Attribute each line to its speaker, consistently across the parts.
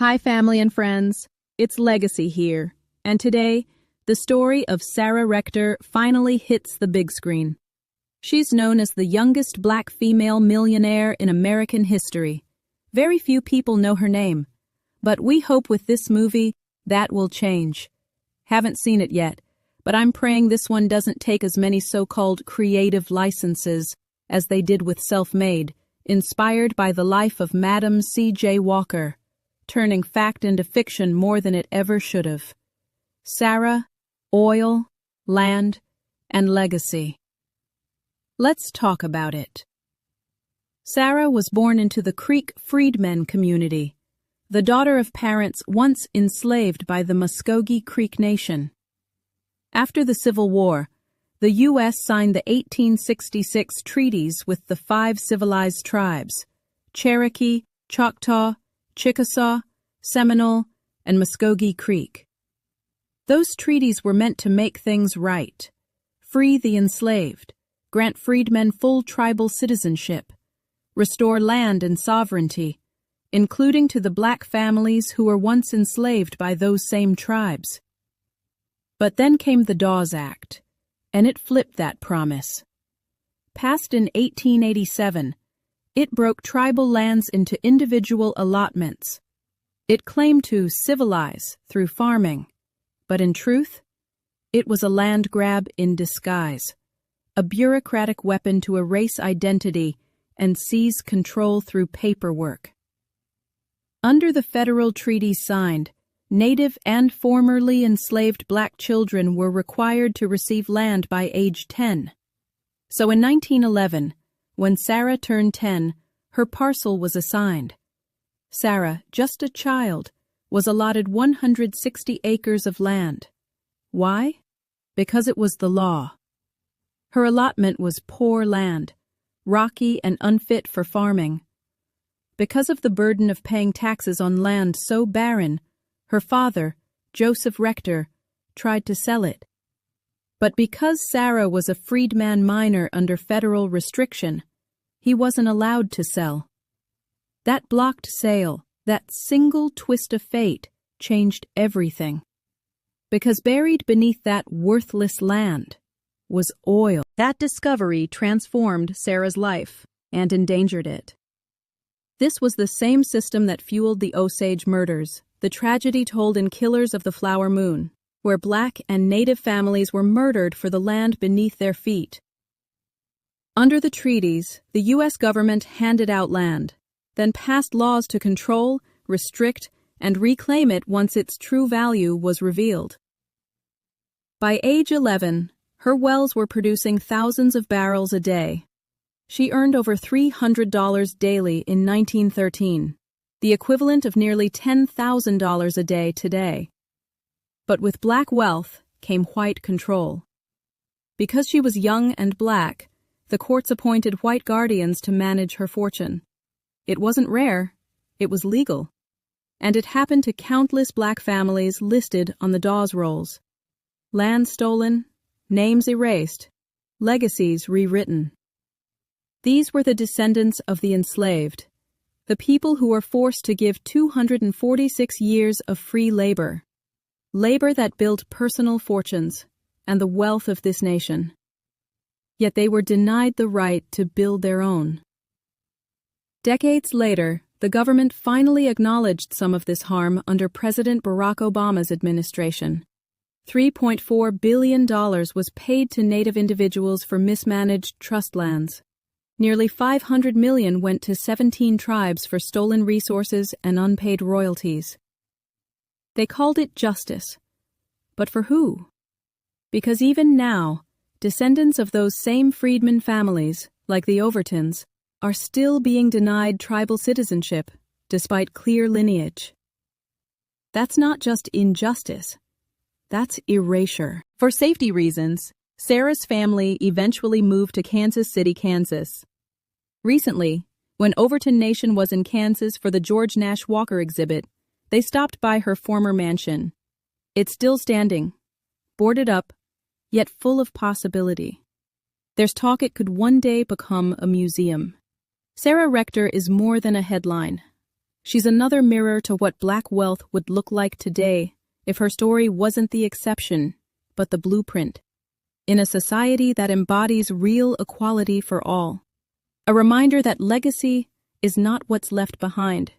Speaker 1: Hi, family and friends. It's Legacy here, and today, the story of Sarah Rector finally hits the big screen. She's known as the youngest black female millionaire in American history. Very few people know her name, but we hope with this movie that will change. Haven't seen it yet, but I'm praying this one doesn't take as many so-called creative licenses as they did with Self-Made, inspired by the life of Madam C.J. Walker, turning fact into fiction more than it ever should have. Sarah, oil, land, and legacy. Let's talk about it. Sarah was born into the Creek freedmen community, the daughter of parents once enslaved by the Muskogee Creek Nation. After the Civil War, the U.S. signed the 1866 treaties with the 5 civilized tribes: Cherokee, Choctaw, Chickasaw, Seminole, and Muskogee Creek. Those treaties were meant to make things right, free the enslaved, grant freedmen full tribal citizenship, restore land and sovereignty, including to the black families who were once enslaved by those same tribes. But then came the Dawes Act, and it flipped that promise. Passed in 1887, it broke tribal lands into individual allotments. It claimed to civilize through farming, but in truth, it was a land grab in disguise, a bureaucratic weapon to erase identity and seize control through paperwork. Under the federal treaties signed, Native and formerly enslaved black children were required to receive land by age 10. So in 1911, when Sarah turned 10, her parcel was assigned. Sarah, just a child, was allotted 160 acres of land. Why? Because it was the law. Her allotment was poor land, rocky and unfit for farming. Because of the burden of paying taxes on land so barren, her father, Joseph Rector, tried to sell it. But because Sarah was a freedman minor under federal restriction, he wasn't allowed to sell. That blocked sale, that single twist of fate, changed everything. Because buried beneath that worthless land was oil. That discovery transformed Sarah's life and endangered it. This was the same system that fueled the Osage murders, the tragedy told in Killers of the Flower Moon, where black and native families were murdered for the land beneath their feet. Under the treaties, the U.S. government handed out land, then passed laws to control, restrict, and reclaim it once its true value was revealed. By age 11, her wells were producing thousands of barrels a day. She earned over $300 daily in 1913, the equivalent of nearly $10,000 a day today. But with black wealth came white control. Because she was young and black, the courts appointed white guardians to manage her fortune. It wasn't rare, it was legal. And it happened to countless black families listed on the Dawes rolls. Land stolen, names erased, legacies rewritten. These were the descendants of the enslaved, the people who were forced to give 246 years of free labor that built personal fortunes and the wealth of this nation. Yet they were denied the right to build their own. Decades later, the government finally acknowledged some of this harm under President Barack Obama's administration. $3.4 billion was paid to Native individuals for mismanaged trust lands. Nearly $500 million went to 17 tribes for stolen resources and unpaid royalties. They called it justice. But for who? Because even now, descendants of those same freedmen families, like the Overtons, are still being denied tribal citizenship, despite clear lineage. That's not just injustice. That's erasure. For safety reasons, Sarah's family eventually moved to Kansas City, Kansas. Recently, when Overton Nation was in Kansas for the George Nash Walker exhibit, they stopped by her former mansion. It's still standing, boarded up, yet full of possibility. There's talk it could one day become a museum. Sarah Rector is more than a headline. She's another mirror to what Black wealth would look like today if her story wasn't the exception, but the blueprint. In a society that embodies real equality for all. A reminder that legacy is not what's left behind.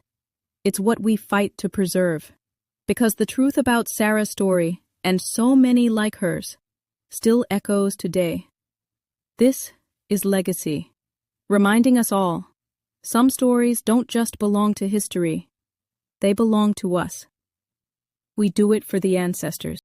Speaker 1: It's what we fight to preserve. Because the truth about Sarah's story, and so many like hers, still echoes today. This is legacy, reminding us all, some stories don't just belong to history, they belong to us. We do it for the ancestors.